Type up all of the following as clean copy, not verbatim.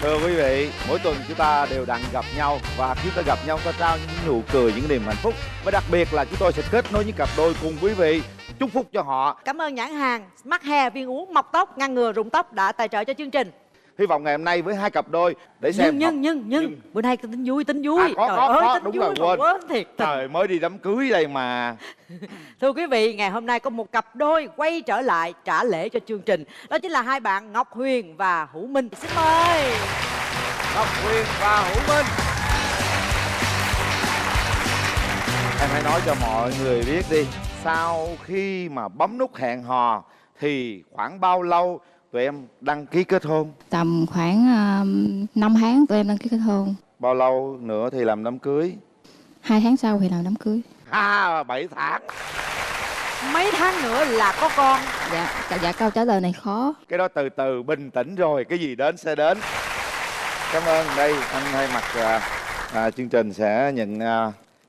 Thưa quý vị, mỗi tuần chúng ta đều đặn gặp nhau và khi ta gặp nhau ta trao những nụ cười, những niềm hạnh phúc và đặc biệt là chúng tôi sẽ kết nối những cặp đôi cùng quý vị chúc phúc cho họ. Cảm ơn nhãn hàng Smart Hair viên uống mọc tóc ngăn ngừa rụng tóc đã tài trợ cho chương trình. Hy vọng ngày hôm nay với hai cặp đôi để xem nhưng bữa nay tính vui có, tính đúng vui rồi, quên thiệt. Trời, mới đi đám cưới đây mà. Thưa quý vị, ngày hôm nay có một cặp đôi quay trở lại trả lễ cho chương trình. Đó chính là hai bạn Ngọc Huyền và Hữu Minh. Xin mời Ngọc Huyền và Hữu Minh. Em hãy nói cho mọi người biết đi, sau khi mà bấm nút hẹn hò thì khoảng bao lâu tụi em đăng ký kết hôn? Tầm khoảng 5 tháng tụi em đăng ký kết hôn. Bao lâu nữa thì làm đám cưới? 2 tháng sau thì làm đám cưới. 7 tháng. mấy tháng nữa là có con. Dạ câu trả lời này khó. Cái đó từ từ, bình tĩnh rồi, cái gì đến sẽ đến. Cảm ơn. Đây anh thay mặt chương trình sẽ nhận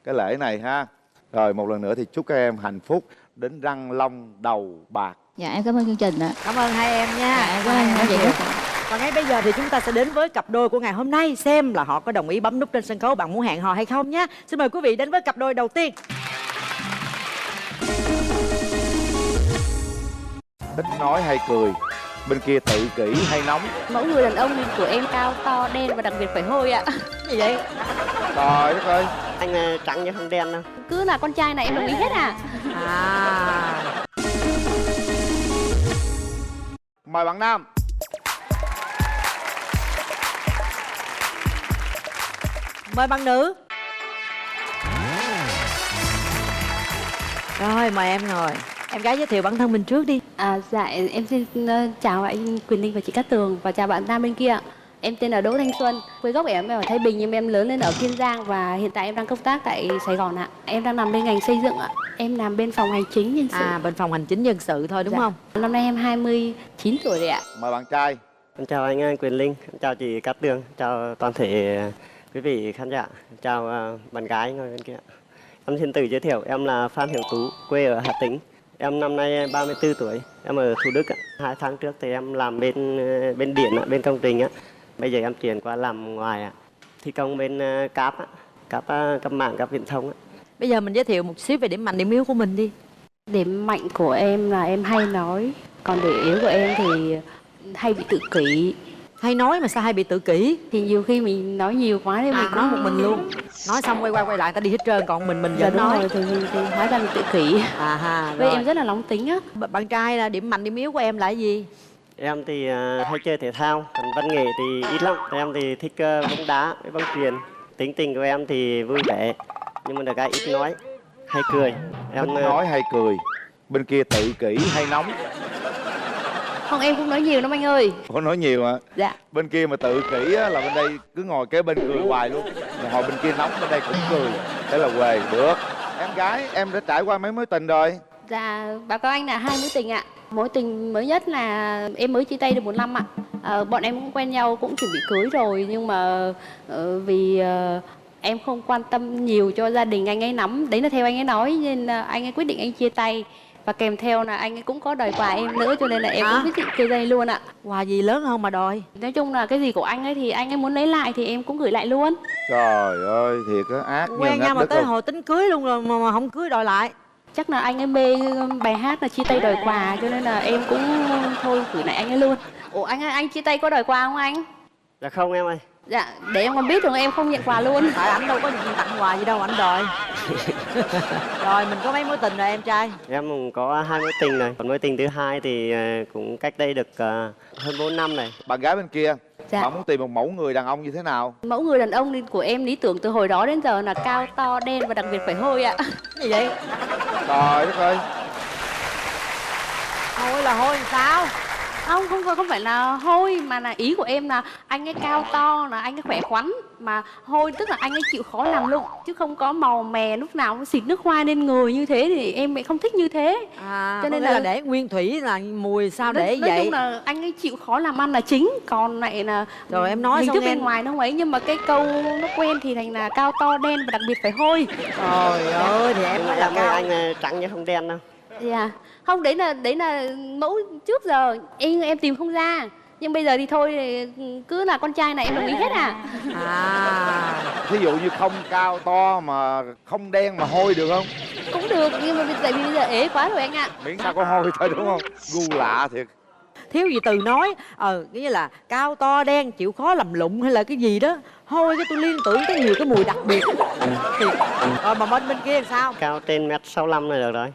cái lễ này ha. Rồi một lần nữa thì chúc các em hạnh phúc đến răng long đầu bạc. Dạ em cảm ơn chương trình ạ. Cảm ơn hai em nha. Dạ, em cảm ơn anh chị rất. Và ngay bây giờ thì chúng ta sẽ đến với cặp đôi của ngày hôm nay, xem là họ có đồng ý bấm nút trên sân khấu bạn muốn hẹn hò hay không nhé. Xin mời quý vị đến với cặp đôi đầu tiên. Ít nói hay cười? Bên kia tự kỷ hay nóng? Mẫu người đàn ông của em cao to đen và đặc biệt phải hôi ạ. Gì vậy? Trời đất ơi. Anh trắng chứ không đen đâu. Cứ là con trai này em đồng ý hết à. Mời bạn nam. Mời bạn nữ. Rồi mời em ngồi. Em gái giới thiệu bản thân mình trước đi. Dạ em xin chào anh Quyền Linh và chị Cát Tường và chào bạn nam bên kia. Em tên là Đỗ Thanh Xuân, quê gốc em ở Thái Bình nhưng em lớn lên ở Kiên Giang và hiện tại em đang công tác tại Sài Gòn ạ. Em đang làm bên ngành xây dựng ạ. Em làm bên phòng hành chính nhân sự. Bên phòng hành chính nhân sự thôi đúng không? Năm nay em 29 tuổi rồi ạ. Mời bạn trai. Em chào anh Quyền Linh, em chào chị Cát Tường, chào toàn thể quý vị khán giả, chào bạn gái ngồi bên kia. Em xin tự giới thiệu, em là Phan Hiểu Tú, quê ở Hà Tĩnh. Em năm nay 34 tuổi, em ở Thủ Đức. 2 tháng trước thì em làm bên điện, bên công trình. Bây giờ em chuyển qua làm ngoài, thi công bên cáp mạng, cáp viễn thông. Bây giờ mình giới thiệu một xíu về điểm mạnh, điểm yếu của mình đi. Điểm mạnh của em là em hay nói, còn điểm yếu của em thì hay bị tự kỷ. Hay nói mà sao hay bị tự kỷ? Thì nhiều khi mình nói nhiều quá nên mình nói một mình luôn. Nói xong quay lại ta đi hết trơn, còn mình giờ vẫn nói. Rồi, thì hóa ra mình tự kỷ. Với em rất là nóng tính á. Bạn trai là điểm mạnh điểm yếu của em là gì? Em thì hay chơi thể thao, còn văn nghệ thì ít lắm. Em thì thích bóng đá với bóng chuyền. Tính tình của em thì vui vẻ, nhưng mà được cái ít nói, hay cười. Em ít nói hay cười? Bên kia tự kỷ hay nóng? Không, em cũng nói nhiều lắm anh ơi. Có nói nhiều hả? Dạ. Bên kia mà tự kỷ á, là bên đây cứ ngồi kế bên cười hoài luôn. Mà hồi bên kia nóng, bên đây cũng cười. Thế là quề được. Em gái, em đã trải qua mấy mối tình rồi? Dạ, báo cáo anh là 2 mối tình ạ. Mối tình mới nhất là em mới chia tay được 1 năm ạ. Bọn em cũng quen nhau, cũng chuẩn bị cưới rồi. Nhưng mà vì em không quan tâm nhiều cho gia đình anh ấy nắm. Đấy là theo anh ấy nói, nên anh ấy quyết định anh chia tay. Và kèm theo là anh ấy cũng có đòi quà em nữa, cho nên là em cũng quyết định chia tay luôn ạ. Quà gì lớn không mà đòi? Nói chung là cái gì của anh ấy thì anh ấy muốn lấy lại thì em cũng gửi lại luôn. Trời ơi, thiệt á, ác như quen nhau mà tới luôn. hồi tính cưới luôn rồi mà không cưới đòi lại. Chắc là anh ấy mê bài hát là chia tay đòi quà, cho nên là em cũng thôi gửi lại anh ấy luôn. Ủa anh chia tay có đòi quà không anh? Dạ không em ơi. Dạ, để em còn biết rồi em không nhận quà luôn. Tại anh đâu có tặng quà gì đâu, anh đòi. Rồi mình có mấy mối tình rồi em trai? Em cũng có 2 mối tình này. Còn mối tình thứ hai thì cũng cách đây được hơn 4 năm này. Bạn gái bên kia, dạ, bạn muốn tìm một mẫu người đàn ông như thế nào? Mẫu người đàn ông của em lý tưởng từ hồi đó đến giờ là cao to đen và đặc biệt phải hôi ạ. Gì vậy? Trời đất ơi. Hôi là hôi sao? Không phải là hôi, mà là ý của em là anh ấy cao to, là anh ấy khỏe khoắn. Mà hôi tức là anh ấy chịu khó làm lụng, chứ không có màu mè lúc nào cũng xịt nước hoa lên người như thế thì em lại không thích như thế. Cho nên là để nguyên thủy là mùi sao để vậy? Nói chung là anh ấy chịu khó làm ăn là chính, còn lại là rồi em nói hình thức bên ngoài nó không ấy, nhưng mà cái câu nó quen thì thành là cao to đen và đặc biệt phải hôi. Trời ơi, thì em nói là cao. Anh trắng chứ không đen đâu. Dạ. Không, đấy là mẫu trước giờ em tìm không ra. Nhưng bây giờ thì thôi, cứ là con trai này em đồng ý hết à. Thí dụ như không cao to mà không đen mà hôi được không? Cũng được, nhưng mà tại vì bây giờ ế quá rồi anh ạ. Miễn sao có hôi thôi đúng không? Gu lạ thiệt. Thiếu gì từ nói, nghĩa là cao to đen chịu khó làm lụng hay là cái gì đó. Hôi cái tôi liên tưởng tới nhiều cái mùi đặc biệt. Thiệt. Rồi mà bên kia làm sao? Cao trên 1m65 này được rồi.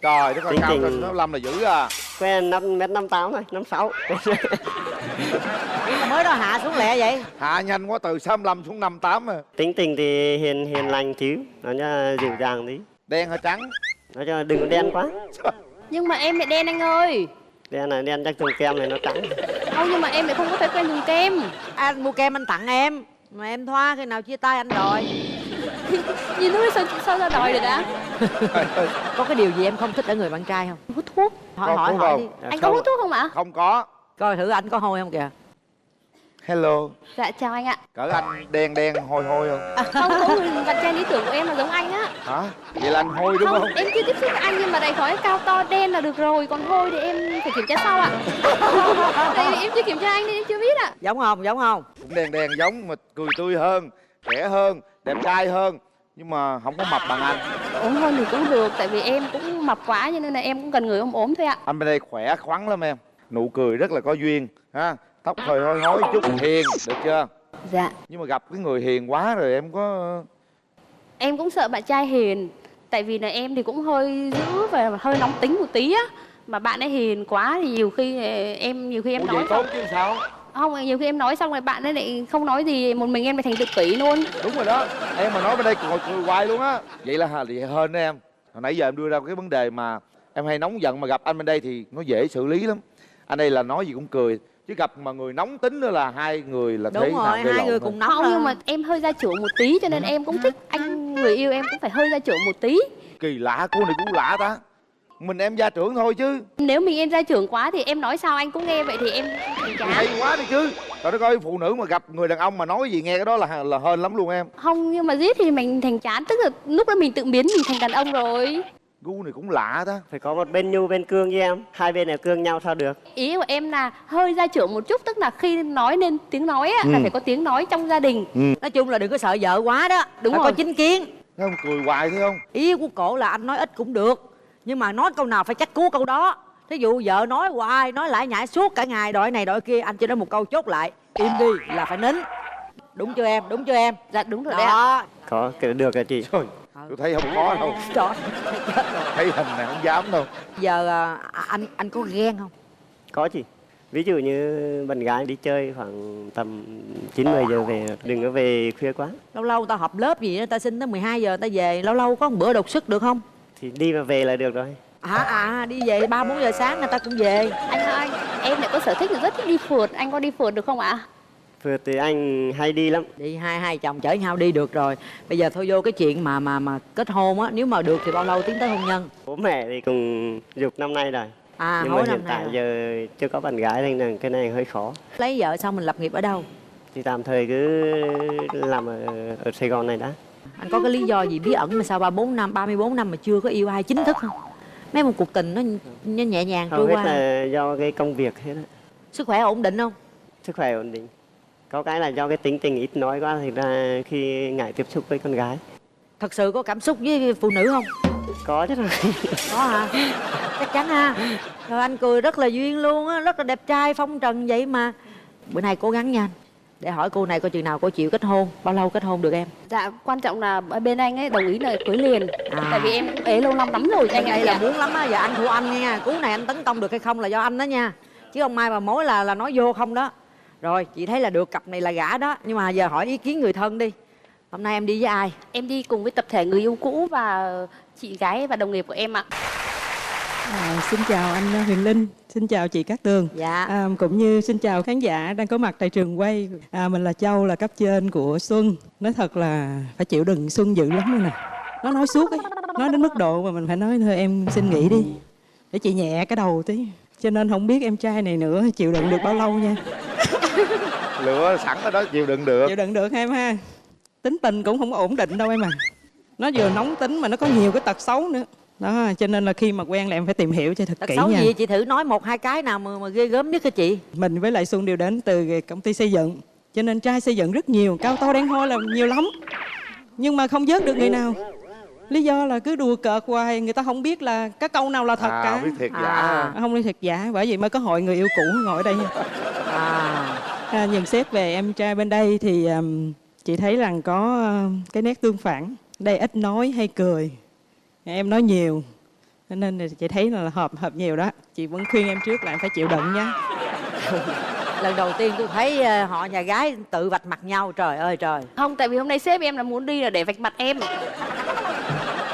Trời, nó còn Tính cao tình- trên 65 là dữ à. Quen 5m58 thôi, 56. Nhưng mà mới đó hạ xuống lẹ vậy. Hạ nhanh quá, từ 65 xuống 58 à. Tính tình thì hiền lành xíu, nó cho dịu dàng tí. Đen hay trắng? Nó cho đừng có đen quá. Nhưng mà em lại đen anh ơi. Đen là đen chắc dùng kem này nó trắng. Không, nhưng mà em lại không có thói quen dùng kem. Anh mua kem anh tặng em. Mà em thoa khi nào chia tay anh đòi. Nhìn lúc đó sao ra đòi được ạ? Có cái điều gì em không thích ở người bạn trai không? Hút thuốc. Có Hỏi thuốc hỏi không? đi. Dạ Anh có không. hút thuốc không ạ? Không có. Coi thử anh có hôi không kìa. Hello. Dạ chào anh ạ. Cỡ anh đen đen hôi hôi không? Không, có người bạn trai lý tưởng của em là giống anh á. Hả? Vậy là anh hôi đúng không? Em chưa tiếp xúc với anh nhưng mà đại khái cao to đen là được rồi. Còn hôi thì em phải kiểm tra sau ạ. Tại vì em chưa kiểm tra anh nên em chưa biết ạ. Giống không? Giống không? Cũng đen đen giống mà cười tươi hơn, khỏe hơn, đẹp trai hơn. Nhưng mà không có mập bằng anh. Ốm hơn thì cũng được. Tại vì em cũng mập quá cho nên là em cũng cần người ốm ốm thôi ạ. Anh bên đây khỏe khoắn lắm em. Nụ cười rất là có duyên ha. Tóc hơi hôi hối chút hiền, được chưa? Dạ. Nhưng mà gặp cái người hiền quá rồi em có... Em cũng sợ bạn trai hiền. Tại vì là em thì cũng hơi dữ và hơi nóng tính một tí á. Mà bạn ấy hiền quá thì nhiều khi em Ủa nói vậy tốt chứ sao? không, nhiều khi em nói xong rồi bạn ấy lại không nói gì, một mình em lại thành tự kỷ luôn. Đúng rồi đó. Em mà nói bên đây ngồi cười hoài luôn á. Vậy là hên đó em. Hồi nãy giờ em đưa ra cái vấn đề mà em hay nóng giận mà gặp anh bên đây thì nó dễ xử lý lắm. Anh đây là nói gì cũng cười. Chứ gặp mà người nóng tính nữa là hai người là thế Đúng rồi, nào gây hai lộn người thôi. cùng nóng Không, lên. nhưng mà em hơi gia trưởng một tí cho nên em cũng thích anh người yêu em cũng phải hơi gia trưởng một tí. Kỳ lạ, cô này cũng lạ ta. Mình em gia trưởng thôi chứ. Nếu mình em gia trưởng quá thì em nói sao anh cũng nghe vậy thì em thành chán. Hay quá đi chứ. Trời đất ơi, phụ nữ mà gặp người đàn ông mà nói gì nghe cái đó là hên lắm luôn em. Không, nhưng mà giết thì mình thành chán, tức là lúc đó mình tự biến mình thành đàn ông rồi. Gu này cũng lạ ta. Phải có một bên nhu bên cương với em. Hai bên là cương nhau sao được. Ý của em là hơi gia trưởng một chút, tức là khi nói nên tiếng nói á, là phải có tiếng nói trong gia đình. Nói chung là đừng có sợ vợ quá đó. Đúng Phải rồi. có chính kiến. Thấy không, cười hoài thấy không? Ý của cổ là anh nói ít cũng được. Nhưng mà nói câu nào phải chắc cú câu đó. Thí dụ vợ nói hoài, nói lại nhảy suốt cả ngày, đội này đội kia, anh chỉ nói một câu chốt lại, im đi là phải nín. Đúng chưa em? Đúng chưa em? Dạ đúng rồi đấy ạ. Đó. Có cái được rồi chị. Trời, tôi thấy không có đâu. Trời. Thấy hình này không dám đâu. Giờ anh có ghen không? Có chị. Ví dụ như bạn gái đi chơi khoảng tầm 9-10 giờ về, đừng có về khuya quá. Lâu lâu ta họp lớp gì đó, ta xin tới 12 giờ ta về, lâu lâu có một bữa đột xuất được không? Thì đi và về là được rồi. Đi về 3-4 giờ sáng người ta cũng về. Anh ơi, em lại có sở thích là rất thích đi phượt, anh có đi phượt được không ạ? Phượt thì anh hay đi lắm. Đi hai chồng chở nhau đi được rồi. Bây giờ thôi vô cái chuyện mà kết hôn á, nếu mà được thì bao lâu tiến tới hôn nhân? Bố mẹ thì cùng dục năm nay rồi. Nhưng mà hối hiện năm nay tại rồi. giờ chưa có bạn gái nên là cái này hơi khó. Lấy vợ xong mình lập nghiệp ở đâu? Thì tạm thời cứ làm ở Sài Gòn này đã. Anh có cái lý do gì bí ẩn mà sao 34 năm mà chưa có yêu ai chính thức không? Mấy một cuộc tình nó nhẹ nhàng Hầu trôi hết qua. là do cái công việc hết á. Sức khỏe ổn định không? Sức khỏe ổn định. Có cái là do cái tính tình ít nói quá thì ra khi ngại tiếp xúc với con gái. Thật sự có cảm xúc với phụ nữ không? Có chứ rồi. Có hả? Chắc chắn ha. Rồi anh cười rất là duyên luôn á, rất là đẹp trai phong trần vậy mà. Bữa nay cố gắng nha anh. Để hỏi cô này coi chừng nào cô chịu kết hôn. Bao lâu kết hôn được em? Dạ, quan trọng là bên anh ấy đồng ý là cưới liền. Tại vì em cũng ế lâu năm lắm rồi anh ạ. Đây là muốn lắm á, giờ anh thua anh nha. Cú này anh tấn công được hay không là do anh đó nha. Chứ không mai mà mối là nói vô không đó. Rồi, chị thấy là được, cặp này là gả đó. Nhưng mà giờ hỏi ý kiến người thân đi. Hôm nay em đi với ai? Em đi cùng với tập thể người yêu cũ và chị gái và đồng nghiệp của em ạ. Xin chào anh Huyền Linh, xin chào chị Cát Tường. Dạ. Cũng như xin chào khán giả đang có mặt tại trường quay. Mình là Châu, là cấp trên của Xuân. Nói thật là phải chịu đựng Xuân dữ lắm luôn nè. Nó nói suốt ấy, nói đến mức độ mà mình phải nói thôi em xin nghỉ đi, để chị nhẹ cái đầu tí. Cho nên không biết em trai này nữa chịu đựng được bao lâu nha. Lửa sẵn ở đó chịu đựng được. Chịu đựng được em ha. Tính tình cũng không ổn định đâu em à. Nó vừa nóng tính mà nó có nhiều cái tật xấu nữa. Đó, cho nên là khi mà quen là em phải tìm hiểu cho thật Tật kỹ xấu nha. gì chị thử nói một hai cái nào mà ghê gớm nhất hả chị? Mình với lại Xuân đều đến từ công ty xây dựng, cho nên trai xây dựng rất nhiều, cao to đen hôi là nhiều lắm. Nhưng mà không vớt được người nào. Lý do là cứ đùa cợt hoài, người ta không biết là cái câu nào là thật cả. biết thiệt giả. Không biết thiệt giả, bởi vậy mới có hội người yêu cũ ngồi ở đây. Nhận xét về em trai bên đây thì chị thấy rằng có cái nét tương phản. Đây ít nói hay cười, em nói nhiều, cho nên là chị thấy là hợp nhiều đó. Chị vẫn khuyên em trước là em phải chịu đựng nhé. Lần đầu tiên tôi thấy họ nhà gái tự vạch mặt nhau, trời ơi trời. Không, tại vì hôm nay sếp em là muốn đi là để vạch mặt em.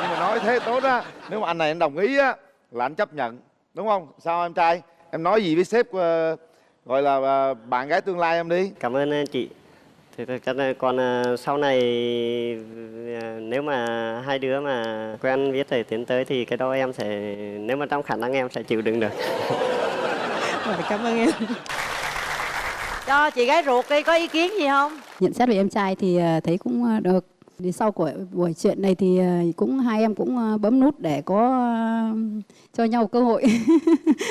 Nhưng mà nói thế tốt á, nếu mà anh này anh đồng ý á là anh chấp nhận, đúng không? Sao em trai? Em nói gì với sếp gọi là bạn gái tương lai em đi. Cảm ơn chị. Thì chắc là còn sau này nếu mà hai đứa mà quen biết rồi tiến tới thì cái đó em sẽ, nếu mà trong khả năng em sẽ chịu đựng được. Rồi, cảm ơn em. Cho chị gái ruột đi, có ý kiến gì không? Nhận xét về em trai thì thấy cũng được. Thì sau của buổi chuyện này thì cũng hai em cũng bấm nút để có cho nhau cơ hội.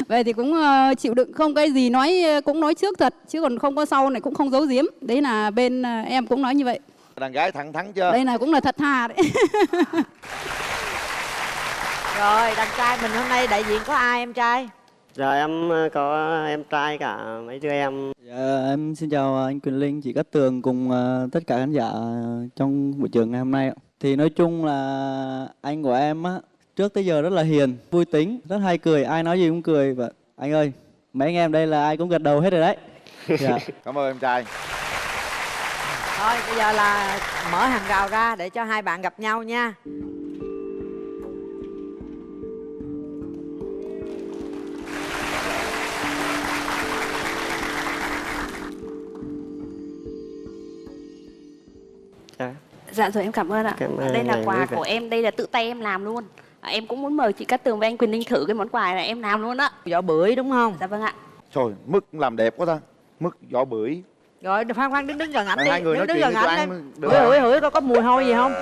Vậy thì cũng chịu đựng, không cái gì nói cũng nói trước thật, chứ còn không có sau này cũng không giấu giếm. Đấy là bên em cũng nói như vậy. Đàn gái thẳng thắn chưa? Đây là cũng là thật thà đấy. Rồi, đàn trai mình hôm nay đại diện có ai em trai? Giờ em có em trai cả mấy đứa em. Dạ, em xin chào anh Quyền Linh, chị Cát Tường cùng tất cả khán giả trong buổi trường ngày hôm nay ạ. Thì nói chung là anh của em á, trước tới giờ rất là hiền, vui tính, rất hay cười, ai nói gì cũng cười. Và anh ơi, mấy anh em đây là ai cũng gật đầu hết rồi đấy. Dạ. Cảm ơn em trai. Thôi bây giờ là mở hàng rào ra để cho hai bạn gặp nhau nha. Dạ rồi, em cảm ơn ạ. Đây là quà của em, đây là tự tay em làm luôn. Em cũng muốn mời chị Cát Tường và anh Quyền Linh thử cái món quà này em làm luôn á. Vỏ bưởi đúng không? Dạ vâng ạ. Trời, mứt làm đẹp quá ta. Mứt vỏ bưởi. Rồi Phan đứng gần ảnh đi. Hai người nói đứng chuyện gần đi, ảnh ăn đi. được Hửi có mùi hôi gì không?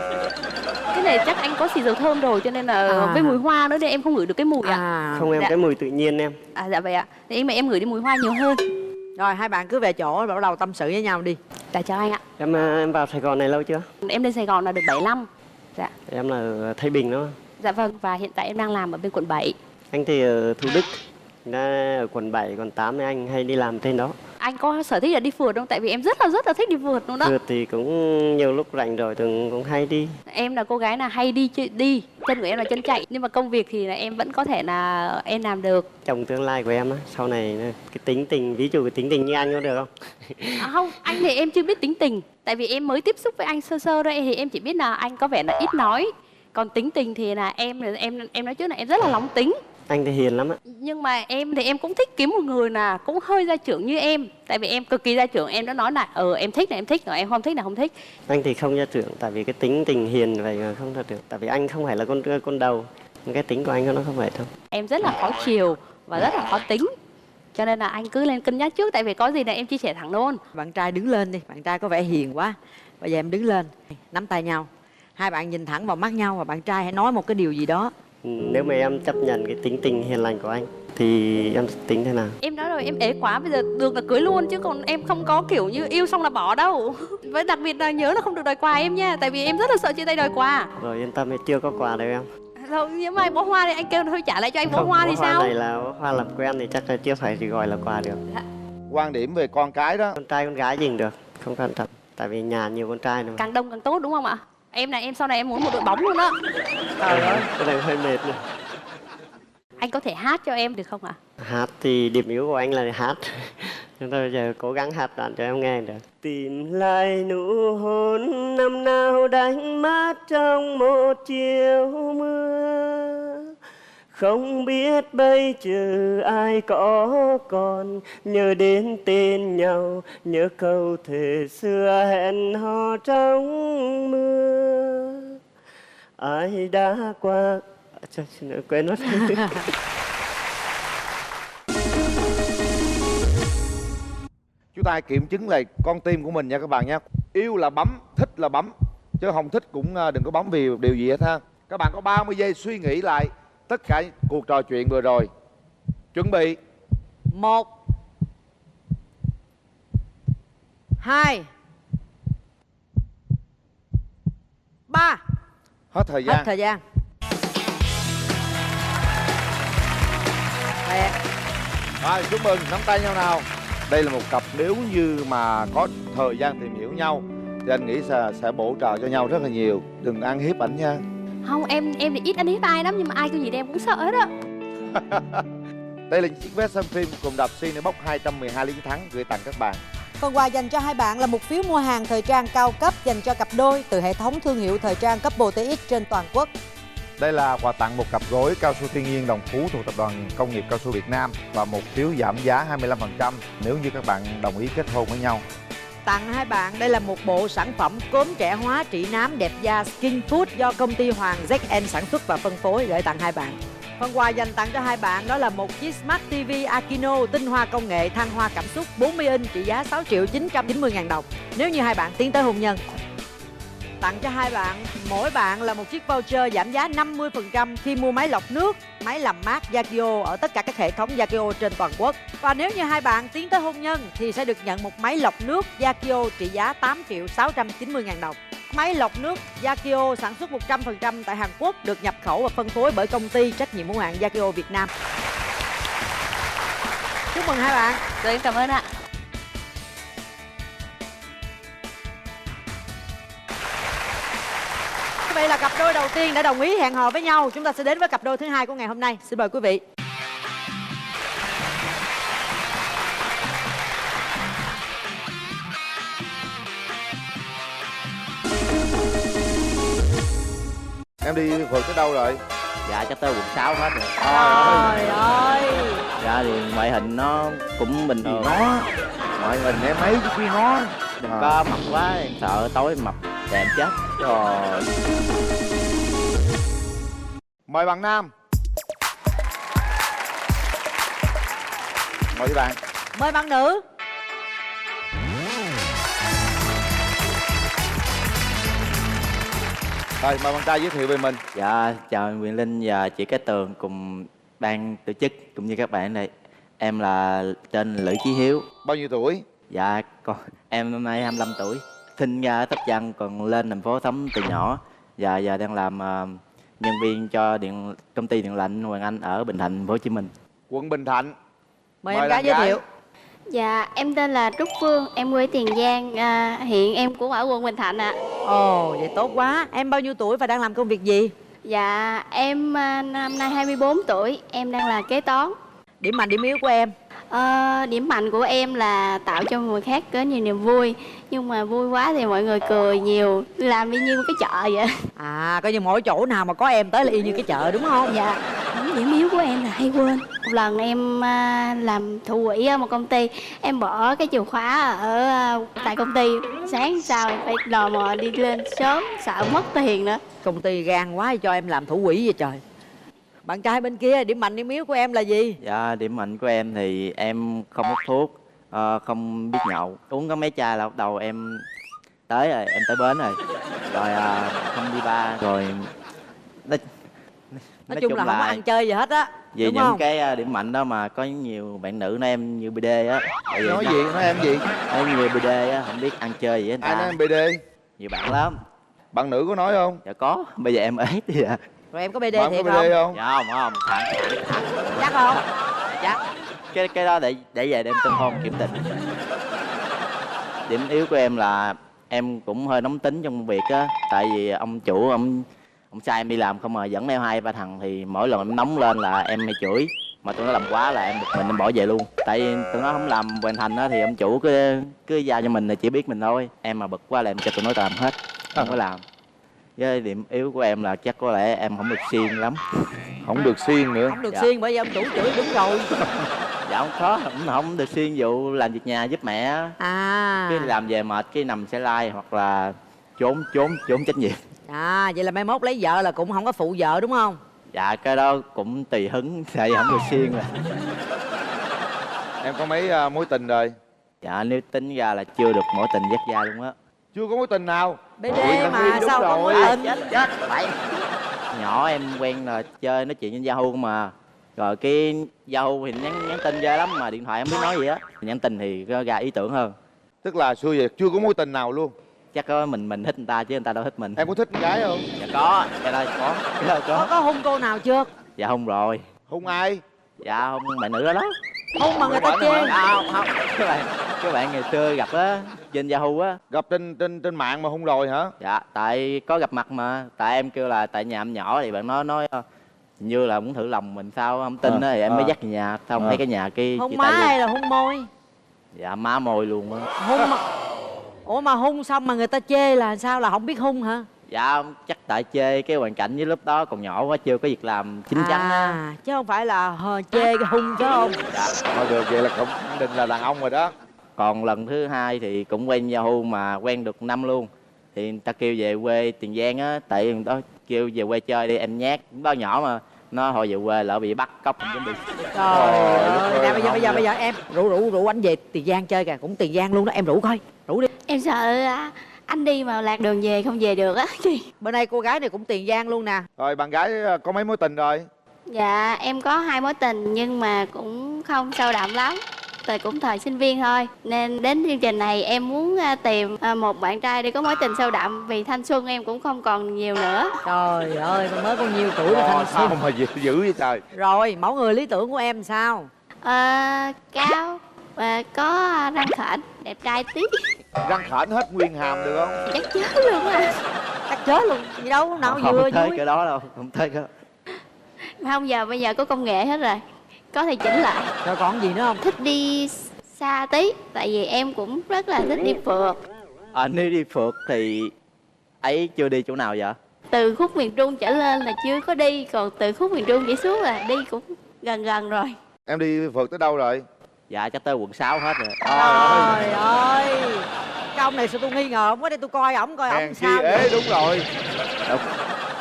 Cái này chắc anh có xì dầu thơm rồi cho nên là với mùi hoa nữa nên em không ngửi được cái mùi ạ. Không em, Dạ. cái mùi tự nhiên em. Dạ vậy ạ. Thế mà em ngửi đi mùi hoa nhiều hơn. Rồi hai bạn cứ về chỗ bắt đầu tâm sự với nhau đi. Dạ chào anh ạ. Em vào Sài Gòn này lâu chưa? Em lên Sài Gòn là được 7 năm. Dạ. Em là ở Thái Bình đó. Dạ vâng, và hiện tại em đang làm ở bên quận 7. Anh thì ở Thủ Đức, ở quận 7, quận 8 thì anh hay đi làm trên đó. Anh có sở thích là đi phượt không? Tại vì em rất là thích đi phượt luôn đó. Phượt thì cũng nhiều lúc rảnh rồi cũng hay đi. Em là cô gái là hay đi chân của em là chân chạy, nhưng mà công việc thì là em vẫn có thể là em làm được. Chồng tương lai của em á, sau này cái tính tình, ví dụ cái tính tình như anh có được không? Không, anh thì em chưa biết tính tình. Tại vì em mới tiếp xúc với anh sơ sơ đây thì em chỉ biết là anh có vẻ là ít nói. Còn tính tình thì là em nói trước là em rất là nóng tính. Anh thì hiền lắm á. Nhưng mà em thì em cũng thích kiếm một người là cũng hơi gia trưởng như em. Tại vì em cực kỳ gia trưởng, em đã nói là em thích là em thích, rồi em không thích là không thích. Anh thì không gia trưởng, tại vì cái tính tình hiền vậy mà không gia trưởng. Tại vì anh không phải là con đầu, cái tính của anh nó không phải đâu. Em rất là khó chiều và rất là khó tính. Cho nên là anh cứ lên cân nhắc trước, tại vì có gì là em chia sẻ thẳng luôn. Bạn trai đứng lên đi, bạn trai có vẻ hiền quá. Bây giờ em đứng lên, nắm tay nhau. Hai bạn nhìn thẳng vào mắt nhau và bạn trai hãy nói một cái điều gì đó. Nếu mà em chấp nhận cái tính tình hiền lành của anh thì em tính thế nào? Em nói rồi, em ế quá, bây giờ được là cưới luôn, chứ còn em không có kiểu như yêu xong là bỏ đâu. Với đặc biệt là nhớ là không được đòi quà em nha, tại vì em rất là sợ chia tay đòi quà. Rồi yên tâm, chưa có quà đâu em. Rồi nếu mà bó hoa thì anh kêu thôi trả lại cho anh bó hoa thì hoa sao? này là hoa làm quen thì chắc là chưa phải thì gọi là quà được. Quan điểm về con cái đó. Con trai con gái gì cũng được, không quan trọng. Tại vì nhà nhiều con trai nữa. Càng đông càng tốt đúng không ạ? Em này em sau này em muốn một đội bóng luôn đó. Trời ơi, cái này hơi mệt rồi. Anh có thể hát cho em được không ạ? Hát thì điểm yếu của anh là hát. Chúng tôi giờ cố gắng hát đoạn cho em nghe được. Tìm lại nụ hôn năm nào đánh mắt trong một chiều mưa. Không biết bây giờ ai có còn nhớ đến tên nhau, nhớ câu thề xưa hẹn hò trong mưa. Ai đã qua... Xin lỗi, quên mất. Chúng ta kiểm chứng lại con tim của mình nha các bạn nha. Yêu là bấm, thích là bấm, chứ không thích cũng đừng có bấm vì điều gì hết ha. Các bạn có 30 giây suy nghĩ lại tất cả cuộc trò chuyện vừa rồi. Chuẩn bị. 1 2 3. Hết thời gian. Hết thời gian. Mẹ. Rồi, chúc mừng, nắm tay nhau nào. Đây là một cặp nếu như mà có thời gian tìm hiểu nhau thì anh nghĩ sẽ bổ trợ cho nhau rất là nhiều. Đừng ăn hiếp ảnh nha. Không, em thì ít ăn hiếp ai lắm, nhưng mà ai cứ gì em cũng sợ hết á. Đây là chiếc vé xem phim cùng đạp Cinebox 212 lý thắng gửi tặng các bạn. Phần quà dành cho hai bạn là một phiếu mua hàng thời trang cao cấp dành cho cặp đôi từ hệ thống thương hiệu thời trang Couple TX trên toàn quốc. Đây là quà tặng một cặp gối cao su thiên nhiên Đồng Phú thuộc Tập đoàn Công nghiệp Cao su Việt Nam và một phiếu giảm giá 25% nếu như các bạn đồng ý kết hôn với nhau. Tặng hai bạn đây là một bộ sản phẩm cốm trẻ hóa trị nám đẹp da Skin Food do công ty Hoàng ZN sản xuất và phân phối gửi tặng hai bạn. Phần quà dành tặng cho hai bạn đó là một chiếc Smart TV Aquino tinh hoa công nghệ thăng hoa cảm xúc 40 inch trị giá 6.990.000 đồng nếu như hai bạn tiến tới hôn nhân. Tặng cho hai bạn, mỗi bạn là một chiếc voucher giảm giá 50% khi mua máy lọc nước, máy làm mát Yakio ở tất cả các hệ thống Yakio trên toàn quốc. Và nếu như hai bạn tiến tới hôn nhân thì sẽ được nhận một máy lọc nước Yakio trị giá 8.690.000 đồng. Máy lọc nước Yakio sản xuất 100% tại Hàn Quốc, được nhập khẩu và phân phối bởi công ty trách nhiệm hữu hạn Yakio Việt Nam. Chúc mừng hai bạn. Rồi, em cảm ơn ạ. Vậy là cặp đôi đầu tiên đã đồng ý hẹn hò với nhau. Chúng ta sẽ đến với cặp đôi thứ hai của ngày hôm nay. Xin mời quý vị. Em đi phượt tới đâu rồi? Dạ chắc tới quận 6 hết rồi. Trời ơi. Dạ thì ngoại hình nó cũng bình thường. Nó ngoại hình em ấy chứ khi nó Đừng có mập quá, em sợ tối mập đẹp chết. rồi. Mời bạn nam. Mời các bạn. Mời bạn nữ. Rồi, mời bạn trai giới thiệu về mình. Dạ chào anh Quyền Linh và chị Cát Tường cùng ban tổ chức cũng như các bạn đây. Em là tên Lữ Chí Hiếu. Bao nhiêu tuổi? Dạ còn em năm nay 25 tuổi. Sinh ra ở Tháp Giang, còn lên thành phố sống từ nhỏ. Và giờ đang làm nhân viên cho công ty điện lạnh Hoàng Anh ở Bình Thạnh, thành phố Hồ Chí Minh. Quận Bình Thạnh. Mời em Mời gái bạn giới gái. thiệu. Dạ, em tên là Trúc Phương, em quê Tiền Giang, hiện em cũng ở quận Bình Thạnh ạ. Ồ, vậy tốt quá. Em bao nhiêu tuổi và đang làm công việc gì? Dạ, em năm nay 24 tuổi, em đang là kế toán. Điểm mạnh, điểm yếu của em? Điểm mạnh của em là tạo cho người khác có nhiều niềm vui. Nhưng mà vui quá thì mọi người cười nhiều, làm y như cái chợ vậy. À, coi như mỗi chỗ nào mà có em tới là y như cái chợ đúng không? Dạ, điểm yếu của em là hay quên. Một lần em làm thủ quỹ ở một công ty, em bỏ cái chìa khóa ở tại công ty. Sáng sau em phải lò mò đi lên sớm, sợ mất tiền nữa. Công ty gan quá cho em làm thủ quỹ vậy trời. Bạn trai bên kia, điểm mạnh điểm yếu của em là gì? Dạ điểm mạnh của em thì em không hút thuốc, không biết nhậu. Uống có mấy chai là bắt đầu em tới rồi, em tới bến rồi. Rồi không đi bar, rồi Nói chung là không có ăn chơi gì hết á. vì đúng những không? cái điểm mạnh đó mà có nhiều bạn nữ nói em như BD á. Tại vì Nói gì? Nói em gì? nói như BD á, không biết ăn chơi gì hết Ai ta. nói em BD? Nhiều bạn lắm. Bạn nữ có nói không? Dạ có, bây giờ em ấy thì Rồi em có BD Bạn thiệt có không? BD không? dạ không thẳng. Chắc không? Chắc. Cái đó để về đem tân hôn kiểm định. Điểm yếu của em là em cũng hơi nóng tính trong công việc á, tại vì ông chủ ông sai em đi làm không mà dẫn em 2-3 thằng, thì mỗi lần em nóng lên là em hay chửi, mà tụi nó làm quá là em bực mình em bỏ về luôn. Tại vì tụi nó không làm hoàn thành á thì ông chủ cứ giao cho mình là chỉ biết mình thôi, em mà bực quá là em cho tụi nó làm hết, không có làm. Với điểm yếu của em là chắc có lẽ em không được siêng lắm. Không được siêng nữa. Không được Dạ. siêng bởi vì ông chủ chửi đúng rồi. Dạ không khó, không được siêng vụ làm việc nhà giúp mẹ á. À. Cái làm về mệt cái nằm xe lai hoặc là trốn trách nhiệm. À, vậy là mai mốt lấy vợ là cũng không có phụ vợ đúng không? Dạ cái đó cũng tùy hứng, tại vì không được siêng rồi. Em có mấy mối tình rồi? Dạ nếu tính ra là chưa được mối tình dắt dai luôn á. Chưa có mối tình nào? BD Ui, mà đúng sao có mối rồi. tình? Chết vậy. Nhỏ em quen là chơi nói chuyện trên Yahoo mà. Rồi cái Yahoo thì nhắn tin ghê lắm mà điện thoại không biết nói gì á. Nhắn tin thì có ra ý tưởng hơn. Tức là xưa giờ chưa có mối tình nào luôn. Chắc có mình thích người ta chứ người ta đâu thích mình. Em có thích con gái không? Dạ có, cái đó có. Cái đó có. Có hung cô nào chưa? Dạ không rồi. Hung ai? Dạ không, bạn nữ đó đó. Hung mà người ta chê. Không. Các bạn ngày xưa gặp á trên Yahoo á. Gặp trên mạng mà hung rồi hả? Dạ, tại có gặp mặt mà. Tại em kêu là tại nhà em nhỏ thì bạn nói như là muốn thử lòng mình sao không tin á thì em mới dắt về nhà, xong thấy cái nhà kia Hung má hay là hung môi? Dạ má môi luôn á. Hung mà. Ủa mà hung xong mà người ta chê là sao, là không biết hung hả? Dạ chắc tại chê cái hoàn cảnh với lúc đó còn nhỏ quá chưa có việc làm chín chắn á. Chứ không phải là chê cái hung chứ không? Dạ. Thôi được, vậy là khẳng định là đàn ông rồi đó. Còn lần thứ hai thì cũng quen Yahoo mà quen được năm luôn. Thì người ta kêu về quê Tiền Giang á, tại người đó kêu về quê chơi đi, em nhát lúc đó nhỏ mà nó hồi về quê lỡ bị bắt cóc chuẩn bị. Trời ơi, bây giờ em rủ anh về Tiền Giang chơi kìa, cũng Tiền Giang luôn đó, em rủ coi, rủ đi. Em sợ anh đi mà lạc đường về không về được á. Bữa nay cô gái này cũng Tiền Giang luôn nè. Rồi bạn gái có mấy mối tình rồi? Dạ em có 2 mối tình nhưng mà cũng không sâu đậm lắm. Tại cũng thời sinh viên thôi. Nên đến chương trình này em muốn tìm một bạn trai để có mối tình sâu đậm. Vì thanh xuân em cũng không còn nhiều nữa. Trời ơi, mà mới có nhiêu tuổi mà thanh sao xuân. mà dữ vậy trời. Rồi, mẫu người lý tưởng của em sao? Cao và có răng khểnh, đẹp trai tí. Răng khểnh hết nguyên hàm được không? Chắc chết luôn á. Chắc chết luôn, gì đâu, nào Không vừa tới vui. cái đó đâu, không tới cái đó. Không, bây giờ có công nghệ hết rồi. Có thể chỉnh lại. Rồi còn gì nữa không? Thích đi xa tí. Tại vì em cũng rất là thích đi phượt. Nếu đi phượt thì ấy chưa đi chỗ nào vậy? Từ khúc miền Trung trở lên là chưa có đi. Còn từ khúc miền Trung trở xuống là đi cũng gần rồi. Em đi phượt tới đâu rồi? Dạ chắc tới quận 6 hết rồi. Trời ơi, cái ông này sao tôi nghi ngờ, không có đây tôi coi ổng Hèn chi sao ế vậy? đúng rồi.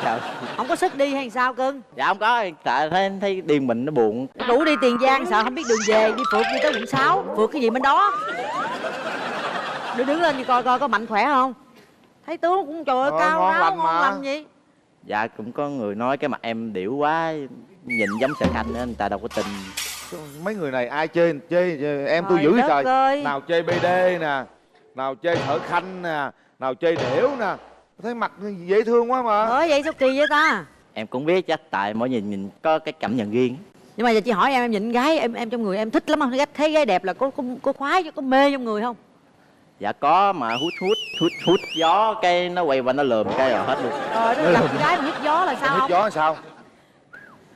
Dạ. Không có sức đi hay sao cưng? Dạ không có, tại thấy đi mình nó buồn. Đủ đi Tiền Giang sợ không biết đường về, đi phượt đi tới quận 6, phượt cái gì bên đó. Đứng lên đi coi coi có mạnh khỏe không? Thấy tướng cũng trời ơi cao ngon ráo lành ngon mà. lành vậy. Dạ cũng có người nói cái mặt em điểu quá, nhìn giống Sở Khanh nữa, người ta đâu có tin. Mấy người này ai chê em tôi Trời dữ vậy đất trời. ơi. Nào chê BD nè, nào chê Sở Khanh nè, nào chê Điểu nè. Thấy mặt dễ thương quá mà. Bởi vậy sao kỳ vậy ta? Em cũng biết chắc tại mỗi nhìn có cái cảm nhận riêng. Nhưng mà giờ chị hỏi em nhìn gái em trong người em thích lắm không? Thấy gái đẹp là có khoái có mê trong người không? Dạ có mà hút gió cái nó quay qua nó lườm cái rồi hết luôn. Trời đất, gặp gái mà hít gió là sao Hít không? gió là sao?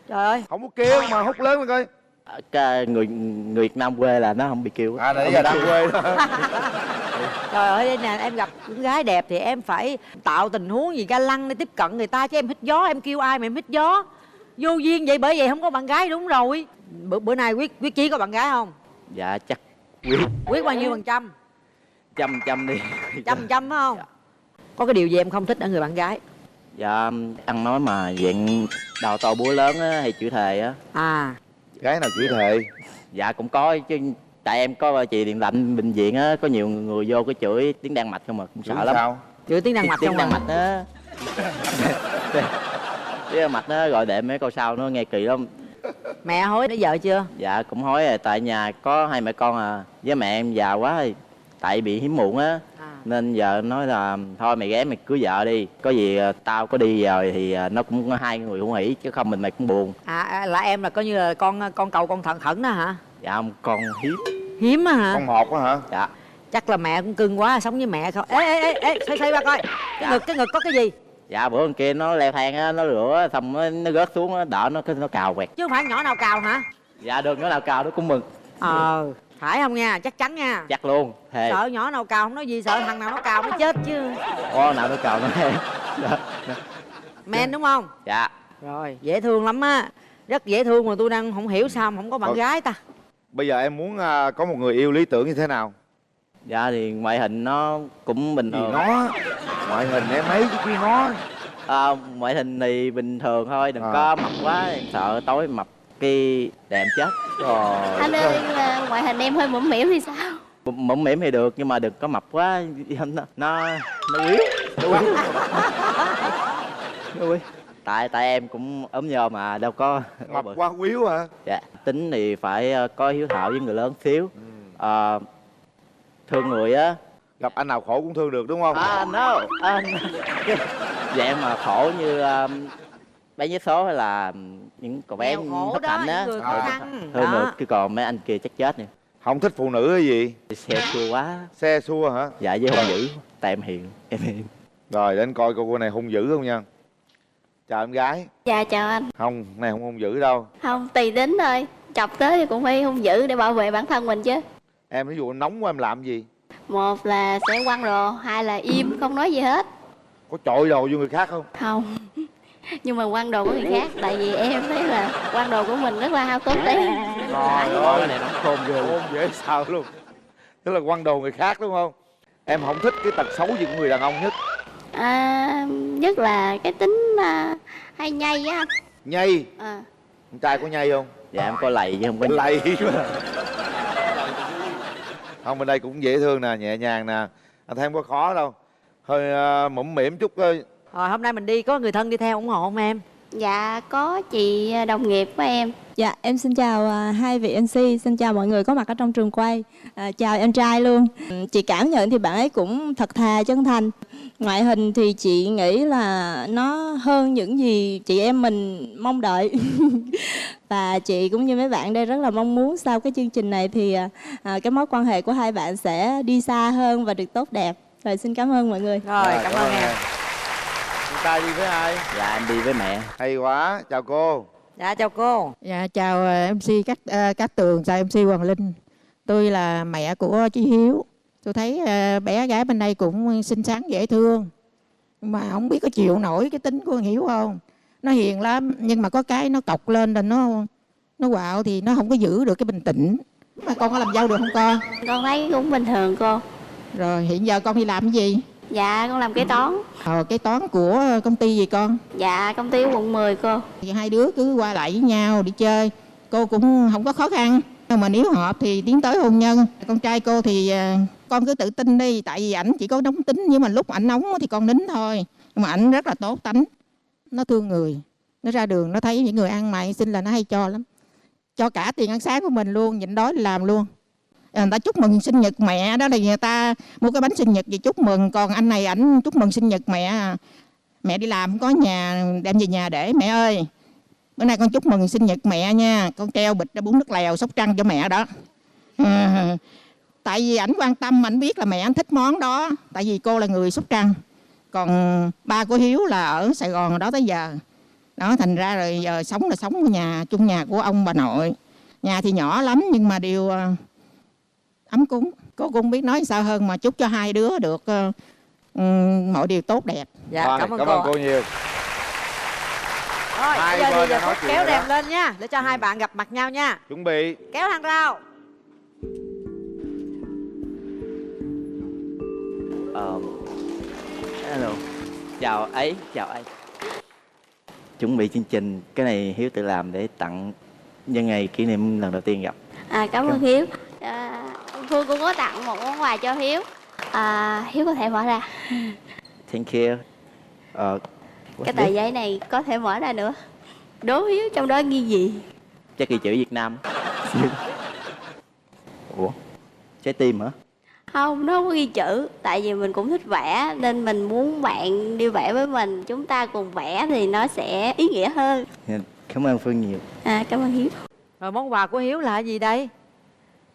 Trời ơi. Không có kêu mà hút lớn lên coi. Cái người Việt Nam quê là nó không bị kêu. Nãy giờ đang quê đó. Trời ơi đây nè, em gặp gái đẹp thì em phải tạo tình huống gì ga lăng để tiếp cận người ta, chứ em hít gió em kêu ai mà em hít gió vô duyên vậy, bởi vậy không có bạn gái đúng rồi. Bữa nay quyết chí có bạn gái không? Dạ chắc Quyết bao nhiêu %? trăm đi. 100% phải không? Có cái điều gì em không thích ở người bạn gái? Dạ ăn nói mà dạng đầu to búa lớn á, hay chữ thề á. Gái nào chữ thề? Dạ cũng có chứ, tại em có chị điện lạnh bệnh viện á, có nhiều người vô cái chửi tiếng Đan Mạch không mà cũng sợ lắm. Sao? Chửi tiếng Đan Mạch tiếng không? Đan Mạch á. Tiếng Mạch nó gọi đệm mấy câu sau nó nghe kỳ lắm. Mẹ hối lấy vợ chưa? Dạ cũng hối rồi, tại nhà có 2 mẹ con à, với mẹ em già quá thì tại bị hiếm muộn á. Nên giờ nói là thôi mày ghé mày cưới vợ đi, có gì tao có đi rồi thì nó cũng có 2 người hữu hỉ chứ không mình mày cũng buồn. Là em là coi như là con cầu con thận đó hả? Dạ không, con Hiếm á hả? Con một á hả? Dạ. Chắc là mẹ cũng cưng quá sống với mẹ không? Ê xoay ba coi cái ngực có cái gì? Dạ bữa hôm kia nó leo thang á, nó rửa xong nó rớt xuống, nó đỡ nó cào quẹt. Chứ không phải nhỏ nào cào hả? Dạ được, nhỏ nào cào nó cũng mừng. Phải không nha, chắc chắn nha. Chắc luôn, thề. Sợ nhỏ nào cào không nói gì, sợ thằng nào nó cào nó chết chứ. Nào nó cào nó thề. Men đúng không? Dạ. Rồi dễ thương lắm á, rất dễ thương mà tôi đang không hiểu sao mà không có bạn gái ta. Bây giờ em muốn có một người yêu lý tưởng như thế nào? Dạ thì ngoại hình nó cũng bình thường. Nó ngoại hình em mấy chứ khi nó ngoại hình thì bình thường thôi, đừng có mập quá, em sợ tối mập cái đèm chết. Anh ơi ngoại hình em hơi mũm mĩm thì sao? Mũm mĩm thì được nhưng mà đừng có mập quá, nó yếu. Nó yếu. Tại em cũng ốm nhơ mà đâu có Mập quá quýu hả? Dạ, tính thì phải có hiếu thảo với người lớn xíu. Thương người á. Gặp anh nào khổ cũng thương được đúng không? No, dạng mà khổ như bé vé số hay là những cậu bé Nghèo khổ bất đó, hạnh á, những người khó khăn thương được, đó. chứ còn mấy anh kia chắc chết nè. Không thích phụ nữ hay gì? Xe xua quá. Xe xua hả? Dạ với hung dữ. Tại em hiền. Rồi đến coi cô này hung dữ không nha. Chào em gái. Dạ chào anh. Không, này không hung dữ đâu. Không, tùy tính thôi. Chọc tới thì cũng phải hung dữ để bảo vệ bản thân mình chứ. Em ví dụ nóng quá em làm gì? Một là sẽ quăng đồ, hai là im không nói gì hết. Có chọi đồ vô người khác không? Không. Nhưng mà quăng đồ của người khác, tại vì em thấy là quăng đồ của mình rất là hao tốn tiền. Trời ơi, này nó khôn ghê. Khôn dễ sao luôn. Tức là quăng đồ người khác đúng không? Em không thích cái tật xấu gì của người đàn ông nhất? Nhất là cái tính hay nhây á anh. Nhây? Con trai có nhây không? Dạ em có lầy chứ không có lầy. Không, bên đây cũng dễ thương nè, nhẹ nhàng nè. Anh thấy không có khó đâu. Hơi mũm mỉm chút thôi. Rồi hôm nay mình đi có người thân đi theo ủng hộ không em? Dạ có chị đồng nghiệp của em. Dạ em xin chào hai vị MC, xin chào mọi người có mặt ở trong trường quay. Chào em trai luôn. Chị cảm nhận thì bạn ấy cũng thật thà chân thành. Ngoại hình thì chị nghĩ là nó hơn những gì chị em mình mong đợi. Và chị cũng như mấy bạn đây rất là mong muốn sau cái chương trình này thì cái mối quan hệ của hai bạn sẽ đi xa hơn và được tốt đẹp. Rồi xin cảm ơn mọi người. Rồi cảm ơn em. Con trai đi với ai? Dạ em đi với mẹ. Hay quá, chào cô. Dạ chào cô. Dạ chào MC Cát Tường, chào MC Hoàng Linh. Tôi là mẹ của Chí Hiếu. Tôi thấy bé gái bên đây cũng xinh xắn dễ thương. Nhưng mà không biết có chịu nổi cái tính của Hiếu không. Nó hiền lắm, nhưng mà có cái nó cọc lên là nó quạo thì nó không có giữ được cái bình tĩnh. Mà con có làm dâu được không con? Con thấy cũng bình thường cô. Rồi hiện giờ con đi làm cái gì? Dạ con làm kế toán. Kế toán của công ty gì con? Dạ công ty quận 10 cô. Thì hai đứa cứ qua lại với nhau đi chơi. Cô cũng không có khó khăn. Mà nếu hợp thì tiến tới hôn nhân. Con trai cô thì con cứ tự tin đi. Tại vì ảnh chỉ có nóng tính, nhưng mà lúc ảnh nóng thì con nín thôi. Nhưng mà ảnh rất là tốt tánh. Nó thương người. Nó ra đường nó thấy những người ăn mày xinh là nó hay cho lắm. Cho cả tiền ăn sáng của mình luôn, nhịn đói làm luôn. Người ta chúc mừng sinh nhật mẹ đó là người ta mua cái bánh sinh nhật gì chúc mừng. Còn anh này ảnh chúc mừng sinh nhật mẹ. Mẹ đi làm không có nhà, đem về nhà để mẹ ơi. Bữa nay con chúc mừng sinh nhật mẹ nha. Con treo bịch ra bún nước lèo Sóc Trăng cho mẹ đó. Tại vì ảnh quan tâm, ảnh biết là mẹ ảnh thích món đó. Tại vì cô là người Sóc Trăng. Còn ba của Hiếu là ở Sài Gòn đó tới giờ. Đó thành ra rồi giờ sống là sống ở nhà, chung nhà của ông bà nội. Nhà thì nhỏ lắm nhưng mà đều ấm cúng. Cô cũng biết nói sao hơn mà chúc cho hai đứa được mọi điều tốt đẹp. Dạ cảm ơn cô nhiều. Rồi bây giờ thì giờ Phúc kéo đèn lên nha, để cho hai bạn gặp mặt nhau nha. Chuẩn bị. Kéo hàng rào. Hello. Chào ấy, chào anh. Chuẩn bị chương trình, cái này Hiếu tự làm để tặng nhân ngày kỷ niệm lần đầu tiên gặp. Cảm ơn Hiếu. Phương cũng có tặng một món quà cho Hiếu. Hiếu có thể mở ra. Thank you. Cái tờ giấy này có thể mở ra nữa. Đố Hiếu trong đó ghi gì? Chắc ghi chữ Việt Nam. Ủa? Trái tim hả? Không, nó không có ghi chữ. Tại vì mình cũng thích vẽ, nên mình muốn bạn đi vẽ với mình. Chúng ta cùng vẽ thì nó sẽ ý nghĩa hơn. Cảm ơn Phương nhiều. Cảm ơn Hiếu. Rồi món quà của Hiếu là gì đây?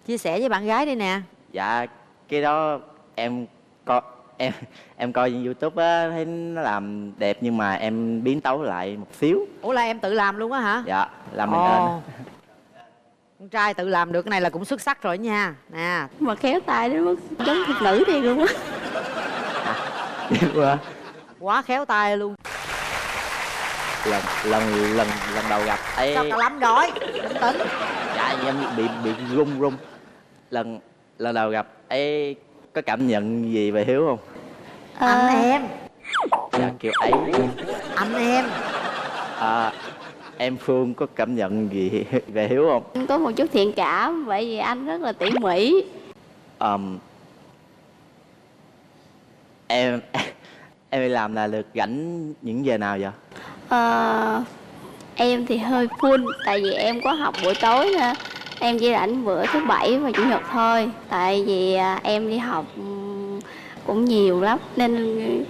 Chia sẻ với bạn gái đi nè. Dạ, cái đó em coi trên YouTube á, thấy nó làm đẹp nhưng mà em biến tấu lại một xíu. Ủa là em tự làm luôn á hả? Dạ, làm mình nên. Con trai tự làm được cái này là cũng xuất sắc rồi nha. Nè. Mà khéo tay đến mức giống thịt nữ thì luôn á. Quá khéo tay luôn. Lần đầu gặp ấy. Sao cả lắm gói, bình tĩnh. Dạ em bị run. Lần đầu gặp ấy có cảm nhận gì về Hiếu không? Anh em. Dạ kiểu ấy. Anh em. Em Phương có cảm nhận gì về Hiếu không? Có một chút thiện cảm, bởi vì anh rất là tỉ mỉ. Em đi làm là được rảnh những giờ nào vậy? Em thì hơi full, tại vì em có học buổi tối nữa. Em chỉ rảnh bữa thứ bảy và chủ nhật thôi. Tại vì em đi học cũng nhiều lắm, nên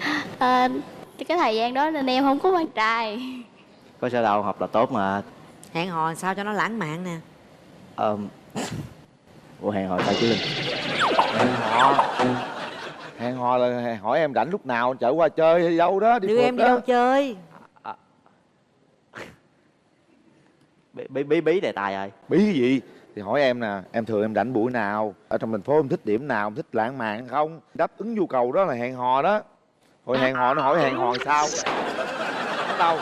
cái thời gian đó nên em không có bạn trai. Có sao đâu, học là tốt mà. Hẹn hò sao cho nó lãng mạn nè. Ủa hẹn hò sao chứ Linh? Hẹn hò là hỏi em rảnh lúc nào, chở qua chơi hay đi đâu đó, đi Đưa phượt em đi đó. đâu chơi. Bí đề tài rồi. Bí cái gì? Thì hỏi em nè, em thường em rảnh buổi nào? Ở trong thành phố em thích điểm nào? Em thích lãng mạn không? Đáp ứng nhu cầu đó là hẹn hò đó. Hồi hẹn hò nó hỏi hẹn hò sao? Ở đâu?